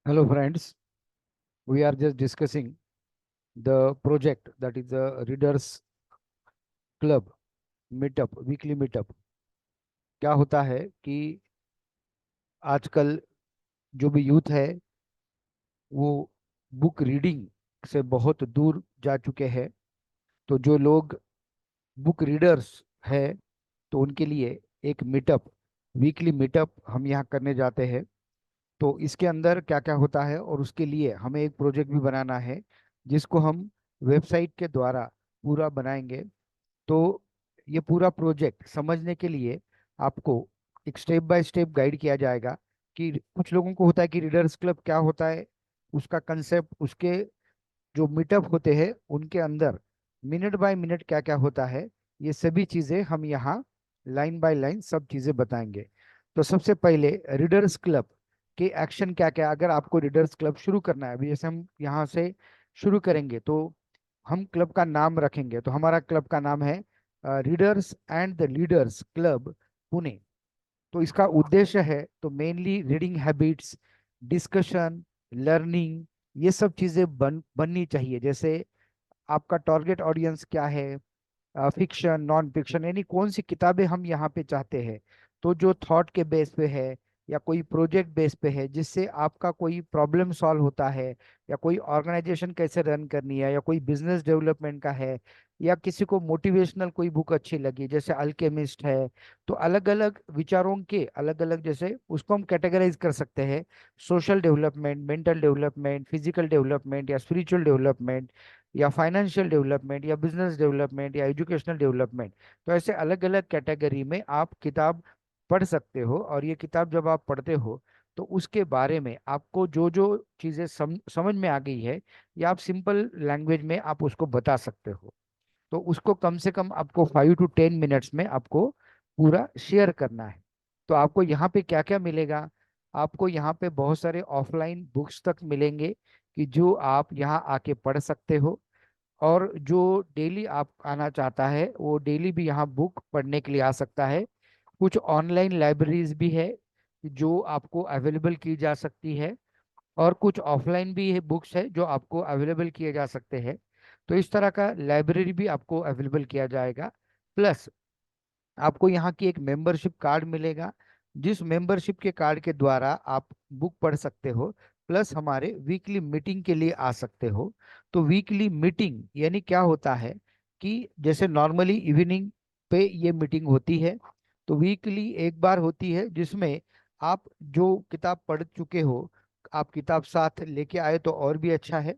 Hello friends, we are just discussing the project that is the Readers Club meetup, weekly meetup। क्या होता है कि आजकल जो भी यूथ है वो बुक रीडिंग से बहुत दूर जा चुके हैं। तो जो लोग बुक रीडर्स है तो उनके लिए एक मीटअप, वीकली मीटअप हम यहाँ करने जाते हैं। तो इसके अंदर क्या क्या होता है और उसके लिए हमें एक प्रोजेक्ट भी बनाना है जिसको हम वेबसाइट के द्वारा पूरा बनाएंगे। तो ये पूरा प्रोजेक्ट समझने के लिए आपको एक स्टेप बाय स्टेप गाइड किया जाएगा कि कुछ लोगों को होता है कि रीडर्स क्लब क्या होता है, उसका कंसेप्ट, उसके जो मीटअप होते हैं उनके अंदर मिनट बाय मिनट क्या क्या होता है, ये सभी चीजें हम यहाँ लाइन बाय लाइन सब चीजें बताएंगे। तो सबसे पहले रीडर्स क्लब के एक्शन क्या क्या, अगर आपको रीडर्स क्लब शुरू करना है, अभी जैसे हम यहाँ से शुरू करेंगे तो हम क्लब का नाम रखेंगे। तो हमारा क्लब का नाम है readers and the leaders club Pune. तो इसका उद्देश्य है तो mainly reading habits, discussion, learning, ये सब चीजें बननी चाहिए। जैसे आपका टारगेट ऑडियंस क्या है, फिक्शन, नॉन फिक्शन, यानी कौन सी किताबें हम यहाँ पे चाहते हैं। तो जो थॉट के बेस पे है या कोई प्रोजेक्ट बेस पे है जिससे आपका कोई प्रॉब्लम सॉल्व होता है, या कोई ऑर्गेनाइजेशन कैसे रन करनी है, या कोई बिजनेस डेवलपमेंट का है, या किसी को मोटिवेशनल कोई बुक अच्छी लगी जैसे अल्केमिस्ट है। तो अलग अलग विचारों के अलग अलग, जैसे उसको हम कैटेगराइज कर सकते हैं, social development, mental development, physical development, या स्पिरिचुअल डेवलपमेंट, या फाइनेंशियल डेवलपमेंट, या बिजनेस डेवलपमेंट, या एजुकेशनल डेवलपमेंट। तो ऐसे अलग अलग कैटेगरी में आप किताब पढ़ सकते हो, और ये किताब जब आप पढ़ते हो तो उसके बारे में आपको जो जो चीज़ें समझ में आ गई है, या आप सिंपल लैंग्वेज में आप उसको बता सकते हो। तो उसको कम से कम आपको 5 to 10 मिनट्स में आपको पूरा शेयर करना है। तो आपको यहाँ पे क्या क्या मिलेगा, आपको यहाँ पे बहुत सारे ऑफलाइन बुक्स तक मिलेंगे कि जो आप यहाँ आके पढ़ सकते हो। और जो डेली आप आना चाहता है वो डेली भी यहाँ बुक पढ़ने के लिए आ सकता है। कुछ ऑनलाइन लाइब्रेरीज भी है जो आपको अवेलेबल की जा सकती है, और कुछ ऑफलाइन भी है बुक्स है जो आपको अवेलेबल किए जा सकते हैं। तो इस तरह का लाइब्रेरी भी आपको अवेलेबल किया जाएगा। प्लस आपको यहाँ की एक मेंबरशिप कार्ड मिलेगा, जिस मेंबरशिप के कार्ड के द्वारा आप बुक पढ़ सकते हो, प्लस हमारे वीकली मीटिंग के लिए आ सकते हो। तो वीकली मीटिंग यानी क्या होता है कि जैसे नॉर्मली इवनिंग पे ये मीटिंग होती है, तो वीकली एक बार होती है जिसमें आप जो किताब पढ़ चुके हो, आप किताब साथ लेके आए तो और भी अच्छा है।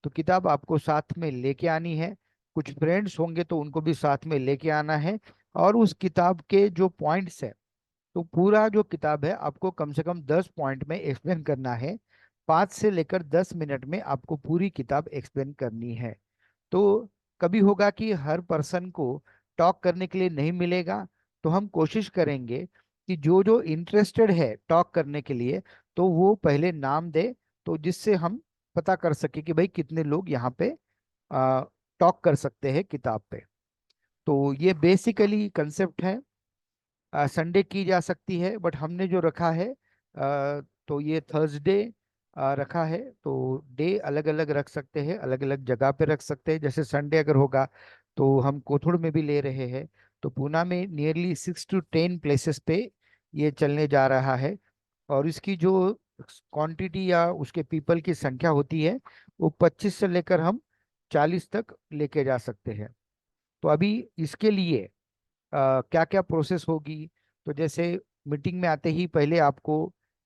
तो किताब आपको साथ में लेके आनी है, कुछ फ्रेंड्स होंगे तो उनको भी साथ में लेके आना है। और उस किताब के जो पॉइंट्स है, तो पूरा जो किताब है आपको कम से कम 10 पॉइंट में एक्सप्लेन करना है। 5 से लेकर 10 मिनट में आपको पूरी किताब एक्सप्लेन करनी है। तो कभी होगा कि हर पर्सन को टॉक करने के लिए नहीं मिलेगा, तो हम कोशिश करेंगे कि जो जो इंटरेस्टेड है टॉक करने के लिए तो वो पहले नाम दे, तो जिससे हम पता कर सके कि भाई कितने लोग यहाँ पे टॉक कर सकते हैं किताब पे। तो ये बेसिकली कंसेप्ट है। संडे की जा सकती है बट हमने जो रखा है तो ये थर्सडे रखा है। तो डे अलग अलग रख सकते हैं, अलग अलग जगह पे रख सकते हैं। जैसे संडे अगर होगा तो हम कोथुड़ में भी ले रहे हैं। तो पूना में नियरली 6 to 10 प्लेसेस पे ये चलने जा रहा है। और इसकी जो क्वांटिटी या उसके पीपल की संख्या होती है वो 25 से लेकर हम 40 तक लेके जा सकते हैं। तो अभी इसके लिए क्या क्या प्रोसेस होगी, तो जैसे मीटिंग में आते ही पहले आपको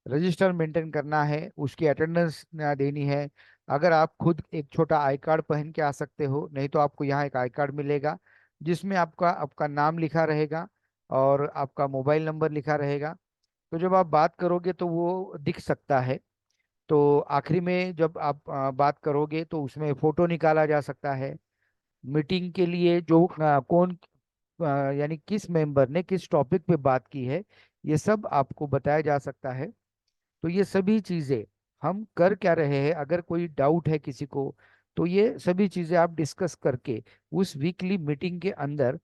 रजिस्टर मेंटेन करना है, उसकी अटेंडेंस देनी है। अगर आप खुद एक छोटा आई कार्ड पहन के आ सकते हो, नहीं तो आपको यहाँ एक आई कार्ड मिलेगा जिसमें आपका आपका नाम लिखा रहेगा और आपका मोबाइल नंबर लिखा रहेगा। तो जब आप बात करोगे तो वो दिख सकता है। तो आखिरी में जब आप बात करोगे तो उसमें फोटो निकाला जा सकता है। मीटिंग के लिए जो कौन यानी किस मेंबर ने किस टॉपिक पे बात की है, ये सब आपको बताया जा सकता है। तो ये सभी चीजें हम कर क्या रहे हैं, अगर कोई डाउट है किसी को तो ये सभी चीजें आप डिस्कस करके उस वीकली मीटिंग के अंदर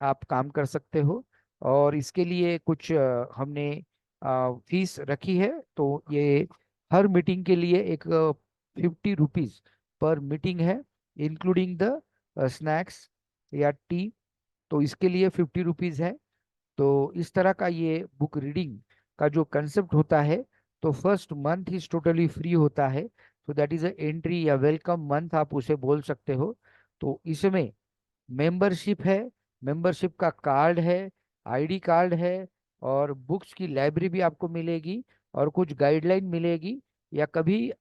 आप काम कर सकते हो। और इसके लिए कुछ हमने फीस रखी है। तो ये हर मीटिंग के लिए एक 50 रुपीज पर मीटिंग है, इंक्लूडिंग द स्नैक्स या टी। तो इसके लिए 50 रुपीज है। तो इस तरह का ये बुक रीडिंग का जो कंसेप्ट होता है, तो first month is totally free होता है। तो दैट इज अ एंट्री या वेलकम मंथ आप उसे बोल सकते हो। तो इसमें मेंबरशिप है, मेंबरशिप का कार्ड है, आईडी कार्ड है, और बुक्स की लाइब्रेरी भी आपको मिलेगी, और कुछ गाइडलाइन मिलेगी। या कभी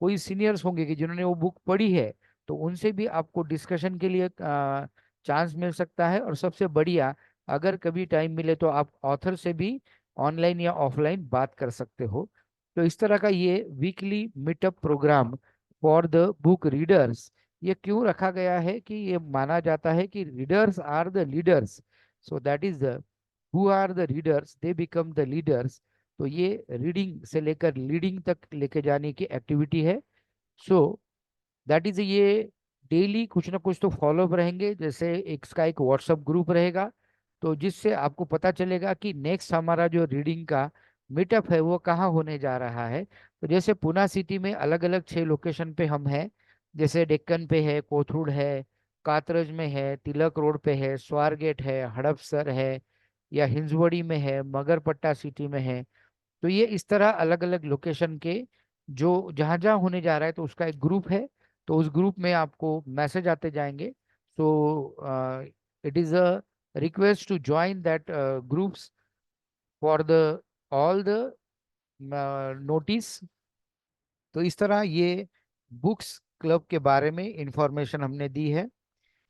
कोई सीनियर्स होंगे कि जिन्होंने वो बुक पढ़ी है, तो उनसे भी आपको डिस्कशन के लिए चांस मिल सकता है। और सबसे बढ़िया, अगर कभी टाइम मिले तो आप ऑथर से भी ऑनलाइन या ऑफलाइन बात कर सकते हो। तो इस तरह का ये weekly meetup program for the book readers, ये क्यों रखा गया है कि ये माना जाता है कि readers are the leaders. So that is the who are the readers they become the leaders. तो ये रीडिंग से लेकर लीडिंग तक लेके जाने की एक्टिविटी है। सो दैट इज ये डेली कुछ ना कुछ तो फॉलोअप रहेंगे। जैसे एक इसका एक व्हाट्सएप ग्रुप रहेगा, तो जिससे आपको पता चलेगा कि नेक्स्ट हमारा जो रीडिंग का मीटअप है वो कहाँ होने जा रहा है। तो जैसे पुणे सिटी में अलग अलग 6 लोकेशन पे हम हैं। जैसे डेक्कन पे है, कोथरूड है, कातरज में है, तिलक रोड पे है, स्वारगेट है, हड़पसर है, या हिंजवड़ी में है, मगरपट्टा सिटी में है। तो ये इस तरह अलग अलग लोकेशन के जो जहाँ जहाँ होने जा रहा है, तो उसका एक ग्रुप है। तो उस ग्रुप में आपको मैसेज आते जाएंगे। So it is a request to join that groups for the all the notice. तो इस तरह ये बुक्स क्लब के बारे में इंफॉर्मेशन हमने दी है।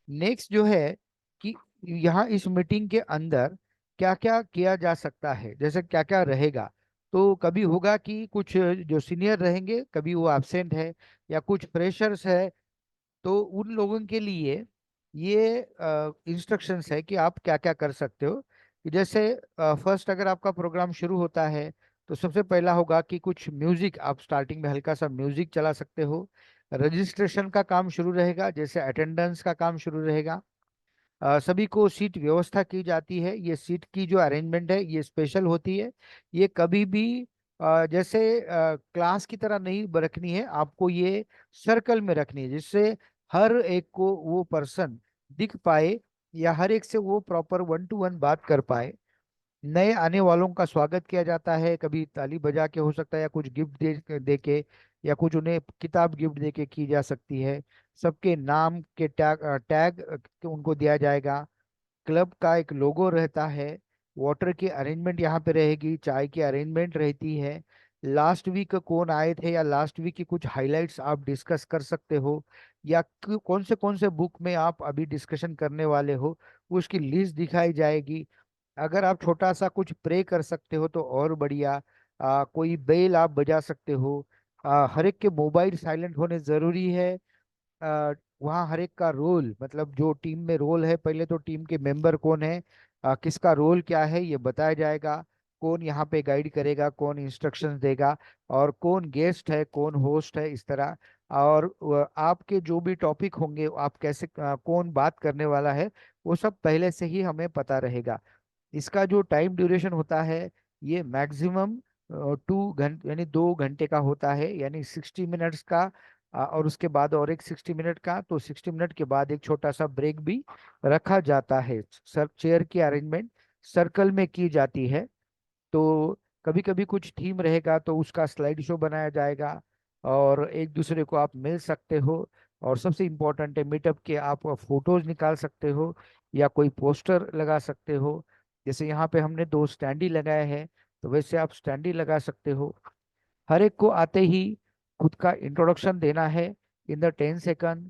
नेक्स्ट जो है कि यहाँ इस मीटिंग के अंदर क्या क्या किया जा सकता है, जैसे क्या क्या रहेगा। तो कभी होगा कि कुछ जो सीनियर रहेंगे, कभी वो एब्सेंट है, या कुछ फ्रेशर्स है, तो उन लोगों के लिए ये इंस्ट्रक्शंस है कि आप क्या क्या कर सकते हो। कि जैसे फर्स्ट अगर आपका प्रोग्राम शुरू होता है, तो सबसे पहला होगा कि कुछ म्यूजिक आप स्टार्टिंग में हल्का सा म्यूजिक चला सकते हो। रजिस्ट्रेशन का काम शुरू रहेगा, जैसे अटेंडेंस का काम शुरू रहेगा। सभी को सीट व्यवस्था की जाती है। ये सीट की जो अरेंजमेंट है ये स्पेशल होती है। ये कभी भी जैसे क्लास की तरह नहीं रखनी है, आपको ये सर्कल में रखनी है, जिससे हर एक को वो पर्सन दिख पाए, या हर एक से वो प्रॉपर 1 to 1 बात कर पाए। नए आने वालों का स्वागत किया जाता है, कभी ताली बजा के हो सकता है, या कुछ गिफ्ट दे के, या कुछ उन्हें किताब गिफ्ट दे के की जा सकती है। सबके नाम के टैग टैग उनको दिया जाएगा। क्लब का एक लोगो रहता है। वाटर की अरेंजमेंट यहाँ पे रहेगी, चाय की अरेंजमेंट रहती है। लास्ट वीक कौन आए थे, या लास्ट वीक की कुछ हाइलाइट्स आप डिस्कस कर सकते हो, या कौन से बुक में आप अभी डिस्कशन करने वाले हो, उसकी लिस्ट दिखाई जाएगी। अगर आप छोटा सा कुछ प्रे कर सकते हो तो और बढ़िया। कोई बेल आप बजा सकते हो। हर एक के मोबाइल साइलेंट होने जरूरी है। वहाँ हर एक का रोल, मतलब जो टीम में रोल है, पहले तो टीम के मेंबर कौन है, किसका रोल क्या है, ये बताया जाएगा। कौन यहाँ पे गाइड करेगा, कौन इंस्ट्रक्शंस देगा, और कौन गेस्ट है, कौन होस्ट है, इस तरह। और आपके जो भी टॉपिक होंगे, आप कैसे कौन बात करने वाला है, वो सब पहले से ही हमें पता रहेगा। इसका जो टाइम ड्यूरेशन होता है, ये मैक्सिमम 2 घंटे यानी 2 घंटे का होता है, यानी 60 मिनट्स का। और उसके बाद और एक 60 मिनट का, तो 60 मिनट के बाद एक छोटा सा ब्रेक भी रखा जाता है। सर चेयर की अरेंजमेंट सर्कल में की जाती है। तो कभी कभी कुछ थीम रहेगा तो उसका स्लाइड शो बनाया जाएगा, और एक दूसरे को आप मिल सकते हो। और सबसे इम्पोर्टेंट है, मीटअप के आप फोटोज निकाल सकते हो, या कोई पोस्टर लगा सकते हो। जैसे यहाँ पे हमने 2 स्टैंडी लगाए हैं, तो वैसे आप स्टैंडी लगा सकते हो। हर एक को आते ही खुद का इंट्रोडक्शन देना है in the 10 second.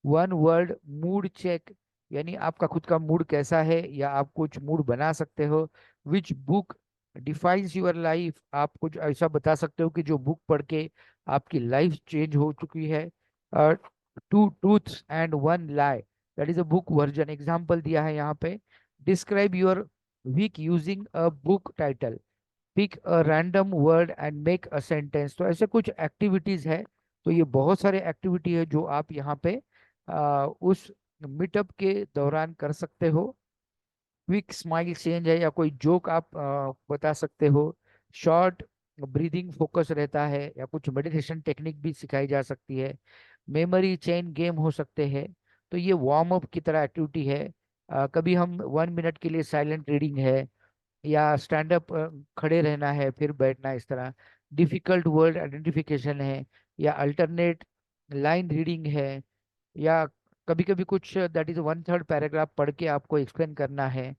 1 word mood check, यानी आपका खुद का मूड कैसा है, या आप कुछ मूड बना सकते हो। Which book defines your life, आप कुछ ऐसा बता सकते हो कि जो बुक पढ़ के आपकी लाइफ चेंज हो चुकी है। 2 truths and 1 lie, that is a book version example दिया है यहाँ पे। Describe your week using a book title, pick a random word and make a sentence. तो ऐसे कुछ एक्टिविटीज है। तो ये बहुत सारे एक्टिविटी है जो आप यहाँ पे उस मीटअप के दौरान कर सकते हो। क्विक स्माइल चेंज है, या कोई जोक आप बता सकते हो। शॉर्ट ब्रीदिंग फोकस रहता है, या कुछ मेडिटेशन टेक्निक भी सिखाई जा सकती है, मेमोरी चेन गेम हो सकते हैं। तो ये वार्म अप की तरह एक्टिविटी है। कभी हम 1 मिनट के लिए साइलेंट रीडिंग है, या स्टैंड अप खड़े रहना है फिर बैठना, इस तरह डिफिकल्ट वर्ड आइडेंटिफिकेशन है, या अल्टरनेट लाइन रीडिंग है, या कभी कभी कुछ दैट इज 1/3 पैराग्राफ पढ़ के आपको एक्सप्लेन करना है।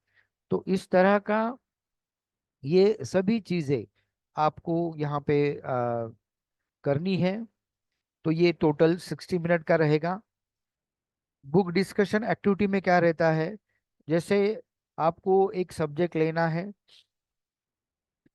तो इस तरह का ये सभी चीजें आपको यहाँ पे करनी है। तो ये टोटल 60 मिनट का रहेगा। बुक डिस्कशन एक्टिविटी में क्या रहता है, जैसे आपको एक सब्जेक्ट लेना है,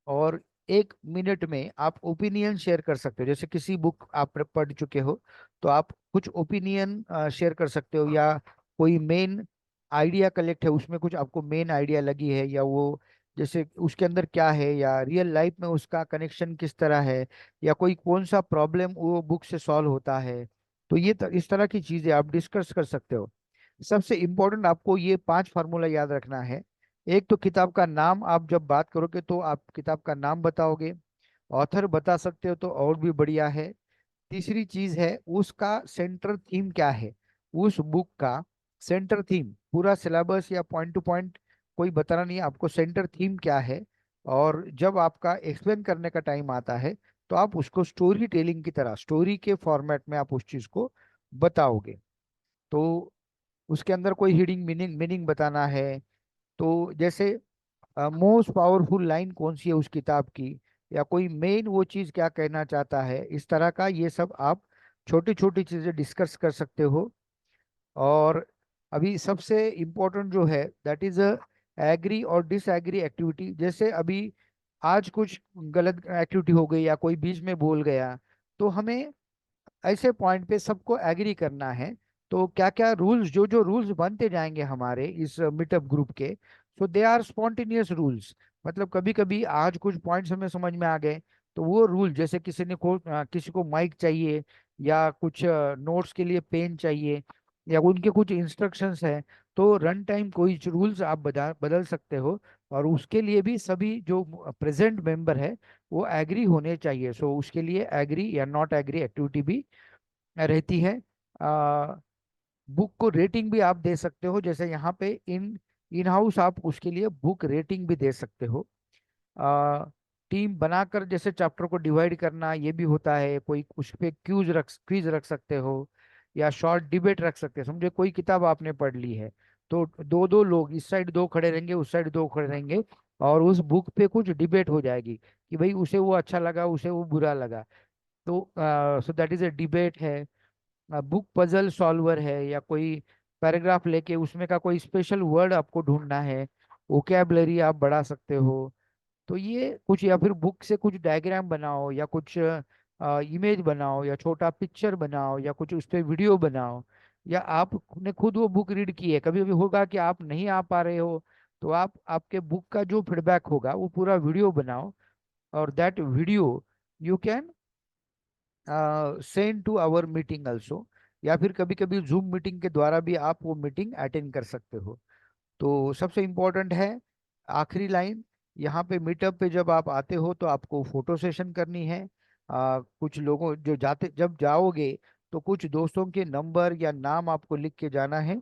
और 1 मिनट में आप ओपिनियन शेयर कर सकते हो। जैसे किसी बुक आप पढ़ चुके हो, तो आप कुछ ओपिनियन शेयर कर सकते हो, या कोई मेन आइडिया कलेक्ट है, उसमें कुछ आपको मेन आइडिया लगी है, या वो जैसे उसके अंदर क्या है, या रियल लाइफ में उसका कनेक्शन किस तरह है, या कोई कौन सा प्रॉब्लम वो बुक से सॉल्व होता है। तो ये इस तरह की चीजें आप डिस्कस कर सकते हो। सबसे इम्पोर्टेंट आपको ये 5 फार्मूला याद रखना है। एक तो किताब का नाम, आप जब बात करोगे तो आप किताब का नाम बताओगे। ऑथर बता सकते हो तो और भी बढ़िया है। तीसरी चीज है उसका सेंटर थीम क्या है, उस बुक का सेंटर थीम, पूरा सिलेबस या पॉइंट टू पॉइंट कोई बताना नहीं है, आपको सेंटर थीम क्या है। और जब आपका एक्सप्लेन करने का टाइम आता है, तो आप उसको स्टोरी टेलिंग की तरह, स्टोरी के फॉर्मेट में आप उस चीज को बताओगे। तो उसके अंदर कोई हीडिंग मीनिंग मीनिंग बताना है। तो जैसे मोस्ट पावरफुल लाइन कौन सी है उस किताब की, या कोई मेन वो चीज क्या कहना चाहता है, इस तरह का ये सब आप छोटी छोटी चीजें डिस्कस कर सकते हो। और अभी सबसे इम्पोर्टेंट जो है दैट इज एग्री और डिसएग्री एक्टिविटी। जैसे अभी आज कुछ गलत एक्टिविटी हो गई, या कोई बीच में बोल गया, तो हमें ऐसे पॉइंट पे सबको एग्री करना है। तो क्या क्या रूल्स, जो जो रूल्स बनते जाएंगे हमारे इस मीटअप ग्रुप के, सो दे आर स्पॉन्टेनियस रूल्स। मतलब कभी कभी आज कुछ पॉइंट्स हमें समझ में आ गए, तो वो रूल, जैसे किसी को माइक चाहिए, या कुछ नोट्स के लिए पेन चाहिए, या उनके कुछ इंस्ट्रक्शंस हैं, तो रन टाइम कोई रूल्स आप बदल बदल सकते हो। और उसके लिए भी सभी जो प्रेजेंट मेंबर है वो एग्री होने चाहिए। सो उसके लिए एग्री या नॉट एग्री एक्टिविटी भी रहती है। बुक को रेटिंग भी आप दे सकते हो, जैसे यहाँ पे इन इन हाउस आप उसके लिए बुक रेटिंग भी दे सकते हो। टीम बनाकर जैसे चैप्टर को डिवाइड करना, ये भी होता है। कोई उस पे क्विज रख सकते हो, या शॉर्ट डिबेट रख सकते हो। समझे कोई किताब आपने पढ़ ली है, तो दो दो लोग इस साइड दो खड़े रहेंगे, उस साइड दो खड़े रहेंगे, और उस बुक पे कुछ डिबेट हो जाएगी कि भाई उसे वो अच्छा लगा, उसे वो बुरा लगा। तो सो दैट इज ए डिबेट है। बुक पजल सॉल्वर है, या कोई पैराग्राफ लेके उसमें का कोई स्पेशल वर्ड आपको ढूंढना है, वोकैबलरी आप बढ़ा सकते हो। तो ये कुछ, या फिर बुक से कुछ डायग्राम बनाओ, या कुछ इमेज बनाओ, या छोटा पिक्चर बनाओ, या कुछ उस पर वीडियो बनाओ। या आपने खुद वो बुक रीड की है, कभी कभी होगा कि आप नहीं आ पा रहे हो, तो आप आपके बुक का जो फीडबैक होगा वो पूरा वीडियो बनाओ, और that video you can send to our meeting also. या फिर कभी कभी जूम मीटिंग के द्वारा भी आप वो मीटिंग अटेंड कर सकते हो। तो सबसे इम्पोर्टेंट है आखिरी लाइन, यहाँ पे मीटअप पे जब आप आते हो तो आपको फोटो सेशन करनी है। कुछ लोगों जो जाते जब जाओगे, तो कुछ दोस्तों के नंबर या नाम आपको लिख के जाना है,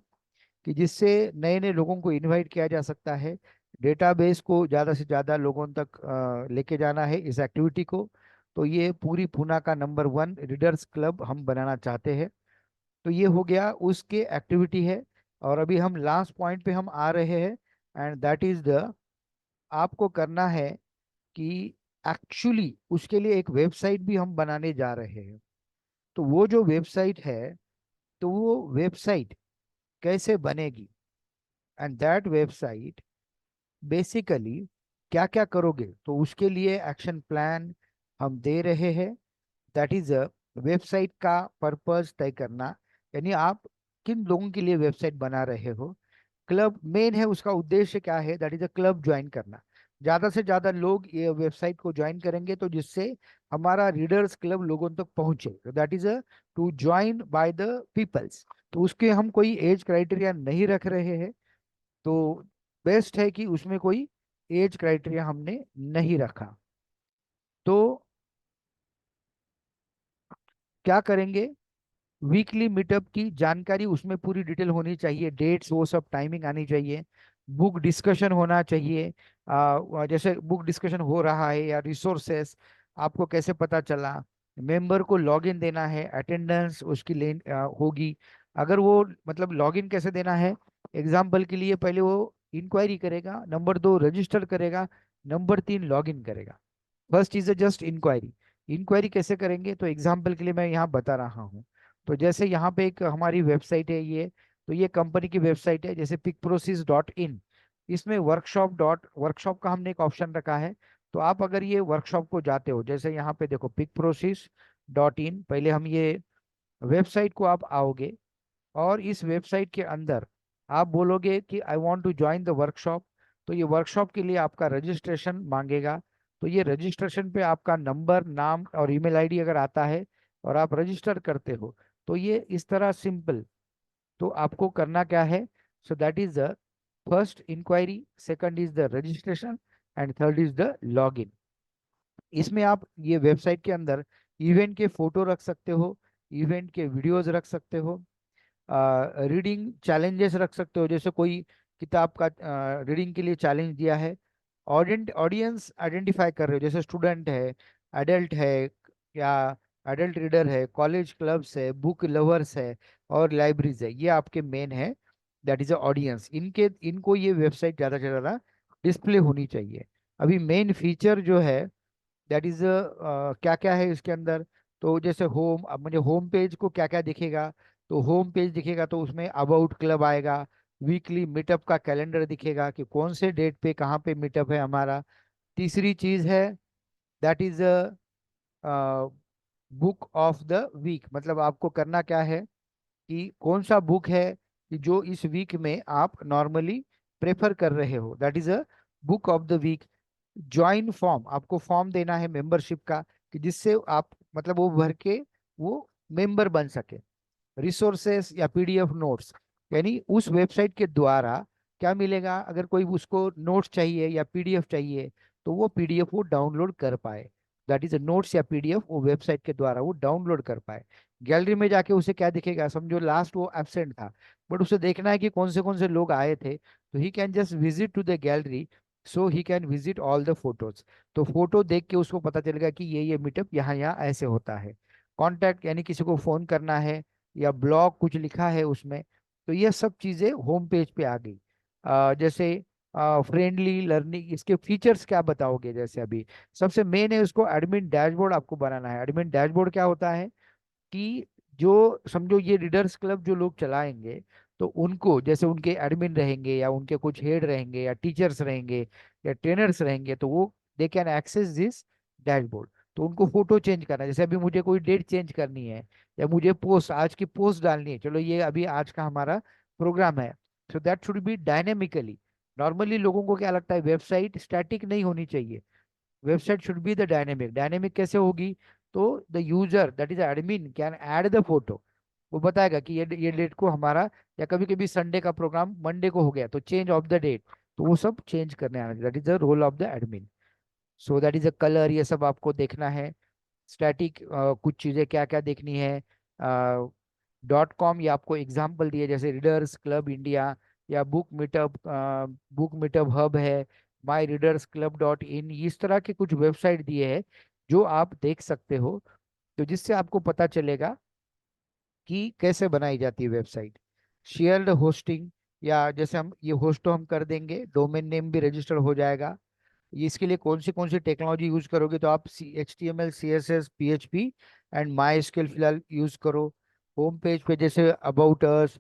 कि जिससे नए नए लोगों को इनवाइट किया जा सकता है। डेटाबेस को ज़्यादा से ज़्यादा लोगों तक लेके जाना है इस एक्टिविटी को। तो ये पूरी पूना का नंबर 1 रीडर्स क्लब हम बनाना चाहते हैं। तो ये हो गया उसके एक्टिविटी है। और अभी हम लास्ट पॉइंट पे हम आ रहे हैं, एंड दैट इज द, आपको करना है कि एक्चुअली उसके लिए एक वेबसाइट भी हम बनाने जा रहे हैं। तो वो जो वेबसाइट है, तो वो वेबसाइट कैसे बनेगी, एंड दैट वेबसाइट बेसिकली क्या क्या करोगे, तो उसके लिए एक्शन प्लान हम दे रहे हैं। दैट इज अ, वेबसाइट का पर्पस तय करना, यानी आप किन लोगों के लिए वेबसाइट बना रहे हो। क्लब मेन है, उसका उद्देश्य क्या है, that is a club join करना। ज्यादा से ज्यादा लोग ये वेबसाइट को ज्वाइन करेंगे, तो जिससे हमारा रीडर्स क्लब लोगों तक पहुंचे, that is a to join by the peoples. तो उसके हम कोई एज क्राइटेरिया नहीं रख रहे हैं। तो बेस्ट है कि उसमें कोई एज क्राइटेरिया हमने नहीं रखा। तो क्या करेंगे, वीकली मीटअप की जानकारी उसमें पूरी डिटेल होनी चाहिए, डेट्स वो सब टाइमिंग आनी चाहिए, बुक डिस्कशन होना चाहिए। जैसे बुक डिस्कशन हो रहा है या रिसोर्सेस आपको कैसे पता चला, मेंबर को लॉगिन देना है, अटेंडेंस उसकी होगी। अगर वो मतलब लॉगिन कैसे देना है, एग्जाम्पल के लिए पहले वो इंक्वायरी करेगा, नंबर 2 रजिस्टर करेगा, नंबर 3 लॉगिन करेगा। First is just inquiry. Inquiry कैसे करेंगे, तो एग्जाम्पल के लिए मैं यहाँ बता रहा हूँ। तो जैसे यहाँ पे एक हमारी वेबसाइट है ये, तो ये कंपनी की वेबसाइट है जैसे पिकप्रोसिस.इन। इसमें वर्कशॉप का हमने एक ऑप्शन रखा है। तो आप अगर ये वर्कशॉप को जाते हो, जैसे यहाँ पे देखो pickprocess.in, पहले हम ये वेबसाइट को आप आओगे, और इस वेबसाइट के अंदर आप बोलोगे कि I want to join the workshop. तो ये वर्कशॉप के लिए आपका रजिस्ट्रेशन मांगेगा। तो ये रजिस्ट्रेशन पे आपका नंबर, नाम और ईमेल आईडी अगर आता है और आप रजिस्टर करते हो, तो ये इस तरह सिंपल। तो आपको करना क्या है, so that is the first inquiry, second is the registration, and third is the login. इसमें आप ये वेबसाइट के अंदर इवेंट के फोटो रख सकते हो, इवेंट के वीडियोस रख सकते हो, रीडिंग चैलेंजेस रख सकते हो, जैसे कोई किताब का रीडिंग के लिए चैलेंज दिया है, ऑडियंस आइडेंटिफाई कर रहे हो, जैसे स्टूडेंट है, एडल्ट है, या एडल्ट रीडर है, कॉलेज क्लब्स है, बुक लवर्स है, और लाइब्रेरीज है, ये आपके मेन है, दैट इज अ ऑडियंस। इनको ये वेबसाइट ज़्यादा से ज़्यादा डिस्प्ले होनी चाहिए। अभी मेन फीचर जो है, दैट इज क्या क्या है इसके अंदर। तो जैसे होम, अब मुझे होम पेज को क्या क्या दिखेगा, तो होम पेज दिखेगा तो उसमें अबाउट क्लब आएगा, वीकली मीटअप का कैलेंडर दिखेगा कि कौन से डेट पे कहाँ पे मीटअप है हमारा। तीसरी चीज है, that is book of the week, मतलब आपको करना क्या है कि कौन सा बुक है कि जो इस वीक में आप नॉर्मली प्रेफर कर रहे हो, that is a book of the week. Join form, आपको फॉर्म देना है मेंबरशिप का, कि जिससे आप मतलब वो भर के वो मेंबर बन सके। रिसोर्सेस या पीडीएफ नोट्स, यानी उस वेबसाइट के द्वारा क्या मिलेगा, अगर कोई उसको नोट्स चाहिए या पीडीएफ चाहिए, तो वो पीडीएफ वो डाउनलोड कर पाए। दैट इज नोट्स या पीडीएफ वो वेबसाइट के द्वारा वो डाउनलोड कर पाए। गैलरी में जाके उसे क्या दिखेगा, समझो लास्ट वो एब्सेंट था, बट उसे देखना है कि कौन से लोग आए थे, तो he can just visit to the gallery, so he can visit all the photos. तो फोटो देख के उसको पता चलेगा कि ये मीटअप यहाँ यहाँ ऐसे होता है। कॉन्टैक्ट, यानी किसी को फोन करना है या ब्लॉग कुछ लिखा है उसमें, तो ये सब चीजें होम पेज पे आ गई। जैसे फ्रेंडली लर्निंग, इसके फीचर्स क्या बताओगे, जैसे अभी सबसे मेन है उसको एडमिन डैशबोर्ड आपको बनाना है। एडमिन डैशबोर्ड क्या होता है कि जो समझो ये रीडर्स क्लब जो लोग चलाएंगे, तो उनको जैसे उनके एडमिन रहेंगे या उनके कुछ हेड रहेंगे या टीचर्स रहेंगे या ट्रेनर्स रहेंगे, तो वो they can access this dashboard. तो उनको फोटो चेंज करना है, जैसे अभी मुझे कोई डेट चेंज करनी है, या मुझे पोस्ट, आज की पोस्ट डालनी है, चलो ये अभी आज का हमारा प्रोग्राम है, so that should be dynamically. Normally लोगों को क्या लगता है, वेबसाइट स्टैटिक नहीं होनी चाहिए, website should be the dynamic. Dynamic कैसे होगी, तो the user that is admin can add the photo. वो बताएगा कि ये डेट को हमारा, या कभी कभी संडे का प्रोग्राम मंडे को हो गया तो चेंज ऑफ द डेट, तो वो सब चेंज करने आना, that is the role of the admin. So that is a colour, ये सब आपको देखना है। स्टैटिक कुछ चीजें क्या क्या देखनी है, .com, ये आपको एग्जाम्पल दिए, जैसे रीडर्स क्लब इंडिया, या बुक मीटअप हब है, माई रीडर्स क्लब .in, इस तरह के कुछ वेबसाइट दिए हैं जो आप देख सकते हो। तो जिससे आपको पता चलेगा कि कैसे बनाई जाती है वेबसाइट। शेयर्ड होस्टिंग, या जैसे हम ये होस्ट तो हम कर देंगे, डोमेन नेम भी रजिस्टर हो जाएगा। ये इसके लिए कौन सी टेक्नोलॉजी यूज करोगे, तो आप HTML CSS PHP and my SQL फिलहाल यूज करो। होम पेज पे जैसे about us,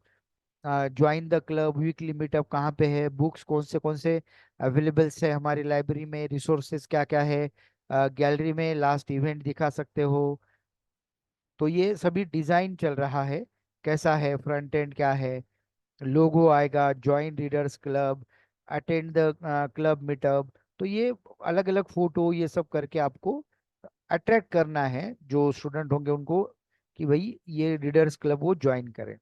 join the club, weekly meetup कहाँ पे है, बुक्स कौन से अवेलेबल्स है हमारी लाइब्रेरी में, रिसोर्सेज क्या क्या है, गैलरी में लास्ट इवेंट दिखा सकते हो। तो ये सभी डिजाइन चल रहा है, कैसा है, फ्रंट एंड क्या है, लोगो आएगा, join readers club, attend the club meetup. तो ये अलग अलग फोटो ये सब करके आपको अट्रैक्ट करना है जो स्टूडेंट होंगे उनको, कि भाई ये रीडर्स क्लब वो ज्वाइन करें।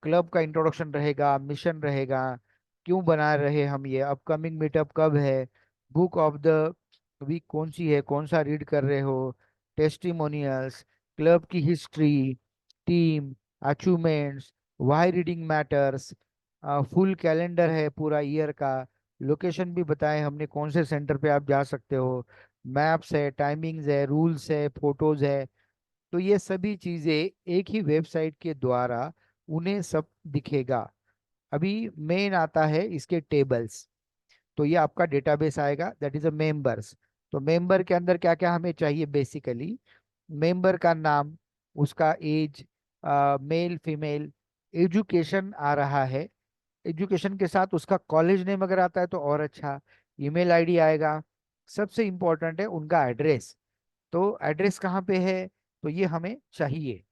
क्लब का इंट्रोडक्शन रहेगा, मिशन रहेगा, क्यों बना रहे हम ये, अपकमिंग मीटअप कब है, बुक ऑफ द वीक कौन सी है, कौन सा रीड कर रहे हो, टेस्टिमोनियल्स, क्लब की history, team, achievements, why reading matters, full calendar है पूरा ईयर का, लोकेशन भी बताएं हमने कौन से सेंटर पे आप जा सकते हो, मैप्स है, टाइमिंग्स है, रूल्स है, फोटोज है। तो ये सभी चीजें एक ही वेबसाइट के द्वारा उन्हें सब दिखेगा। अभी मेन आता है इसके टेबल्स। तो ये आपका डेटाबेस आएगा, दैट इज अ मेंबर्स। तो मेंबर के अंदर क्या क्या हमें चाहिए बेसिकली, मेंबर का नाम, उसका एज, मेल फीमेल, एजुकेशन आ रहा है, एजुकेशन के साथ उसका कॉलेज नेम अगर आता है तो और अच्छा, ईमेल आईडी आएगा, सबसे इम्पोर्टेंट है उनका एड्रेस। तो एड्रेस कहाँ पे है, तो ये हमें चाहिए।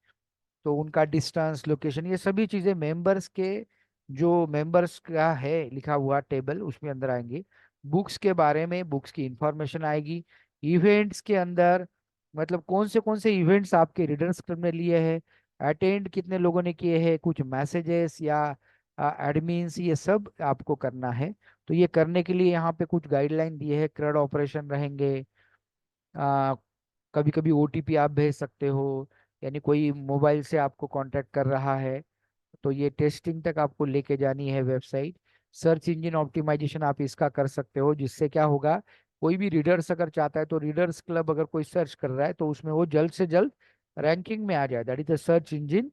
तो उनका डिस्टेंस, लोकेशन, ये सभी चीजें मेंबर्स के, जो मेंबर्स का है लिखा हुआ टेबल उसमें अंदर आएंगे। बुक्स के बारे में बुक्स की इंफॉर्मेशन आएगी। इवेंट्स के अंदर मतलब कौन से इवेंट्स आपके रीडर्स क्लब ने लिए हैं, अटेंड कितने लोगों ने किए हैं, कुछ मैसेजेस या एडमिन्स, ये सब आपको करना है। तो ये करने के लिए यहाँ पे कुछ गाइडलाइन दिए हैं, क्रड ऑपरेशन रहेंगे, कभी कभी ओटीपी आप भेज सकते हो, यानी कोई मोबाइल से आपको कांटेक्ट कर रहा है तो ये टेस्टिंग तक आपको लेके जानी है वेबसाइट। सर्च इंजन ऑप्टिमाइजेशन आप इसका कर सकते हो, जिससे क्या होगा, कोई भी रीडर्स अगर चाहता है तो रीडर्स क्लब अगर कोई सर्च कर रहा है तो उसमें वो जल्द से जल्द रैंकिंग में आ जाए, that is the search engine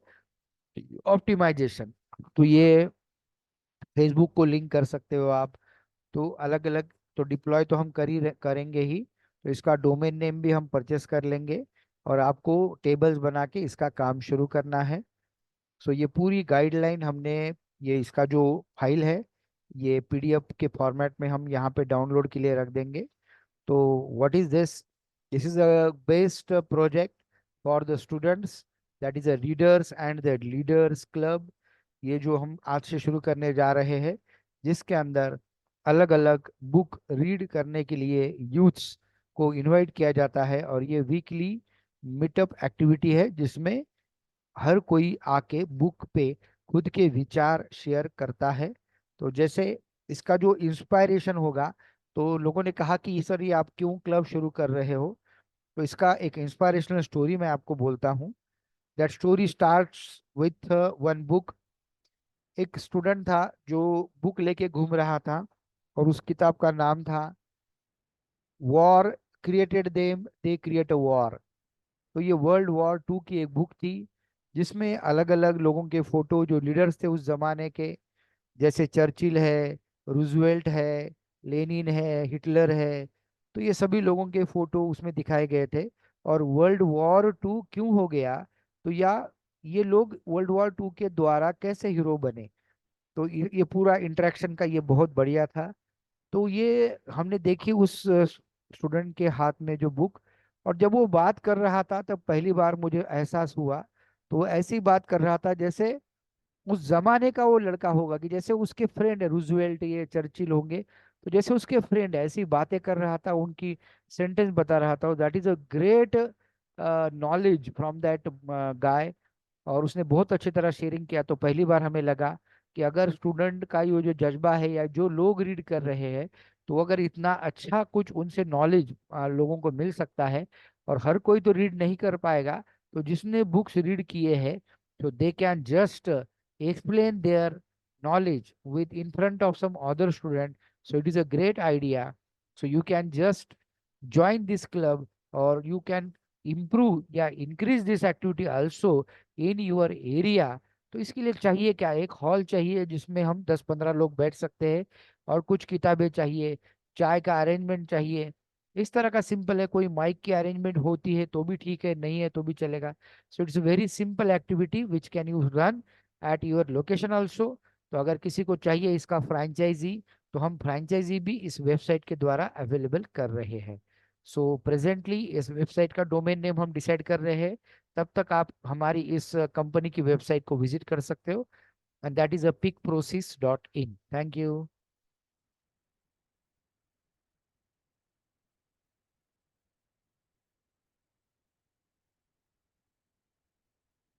optimisation. तो ये फेसबुक को लिंक कर सकते हो आप। तो अलग अलग, तो डिप्लॉय तो हम करेंगे ही। तो इसका डोमेन नेम भी हम परचेस कर लेंगे और आपको टेबल्स बना के इसका काम शुरू करना है। सो ये पूरी गाइडलाइन हमने, ये इसका जो फाइल है ये पीडीएफ के फॉर्मेट में हम यहाँ पे डाउनलोड के लिए रख देंगे। तो what is this, this is a best project for the students, that is a readers and the leaders club. ये जो हम आज से शुरू करने जा रहे हैं, जिसके अंदर अलग अलग बुक रीड करने के लिए यूथ्स को इनवाइट किया जाता है। और ये वीकली मीटअप एक्टिविटी है जिसमें हर कोई आके बुक पे खुद के विचार शेयर करता है। तो जैसे इसका जो इंस्पायरेशन होगा, तो लोगों ने कहा कि सर ये आप क्यों क्लब शुरू कर रहे हो, तो इसका एक इंस्पायरेशनल स्टोरी मैं आपको बोलता हूँ। That story starts with one book. एक स्टूडेंट था जो बुक लेके घूम रहा था और उस किताब का नाम था war created them they create a war. तो ये वर्ल्ड वॉर 2 की एक बुक थी, जिसमें अलग अलग लोगों के फोटो, जो लीडर्स थे उस जमाने के, जैसे चर्चिल है, रूजवेल्ट है, लेनिन है, हिटलर है। तो ये सभी लोगों के फोटो उसमें दिखाए गए थे। और वर्ल्ड वॉर 2 क्यों हो गया, तो या ये लोग वर्ल्ड वॉर 2 के द्वारा कैसे हीरो बने। तो ये पूरा इंटरेक्शन का ये बहुत बढ़िया था। तो ये हमने देखी उस स्टूडेंट के हाथ में जो बुक, और जब वो बात कर रहा था तब पहली बार मुझे एहसास हुआ। तो वो ऐसी बात कर रहा था जैसे उस जमाने का वो लड़का होगा, कि जैसे उसके फ्रेंड है, रूजवेल्ट ये चर्चिल होंगे, तो जैसे उसके फ्रेंड ऐसी बातें कर रहा था, उनकी सेंटेंस बता रहा था। That is a great knowledge from that guy. और उसने बहुत अच्छी तरह शेयरिंग किया। तो पहली बार हमें लगा कि अगर स्टूडेंट का ये जो जज्बा है या जो लोग रीड कर रहे हैं, तो अगर इतना अच्छा कुछ उनसे नॉलेज लोगों को मिल सकता है, और हर कोई तो रीड नहीं कर पाएगा, तो जिसने बुक्स रीड किए हैं, तो they can just explain their knowledge with in front of some other student. So it is a great idea. So you can just join this club, or you can improve या increase this activity also in your area. तो इसके लिए चाहिए क्या, एक hall चाहिए जिसमें हम 10-15 लोग बैठ सकते हैं, और कुछ किताबें चाहिए, चाय का अरेंजमेंट चाहिए। इस तरह का सिंपल है। कोई माइक की अरेंजमेंट होती है तो भी ठीक है, नहीं है तो भी चलेगा। So it's very simple activity which can you run at your location also. तो अगर किसी को चाहिए इसका फ्रैंचाइजी, तो हम फ्रैंचाइजी भी इस वेबसाइट के द्वारा अवेलेबल कर रहे हैं। सो प्रेजेंटली इस वेबसाइट का डोमेन नेम हम डिसाइड कर रहे हैं। तब तक आप हमारी इस कंपनी की वेबसाइट को विजिट कर सकते हो, and that is a pick process dot in. Thank you.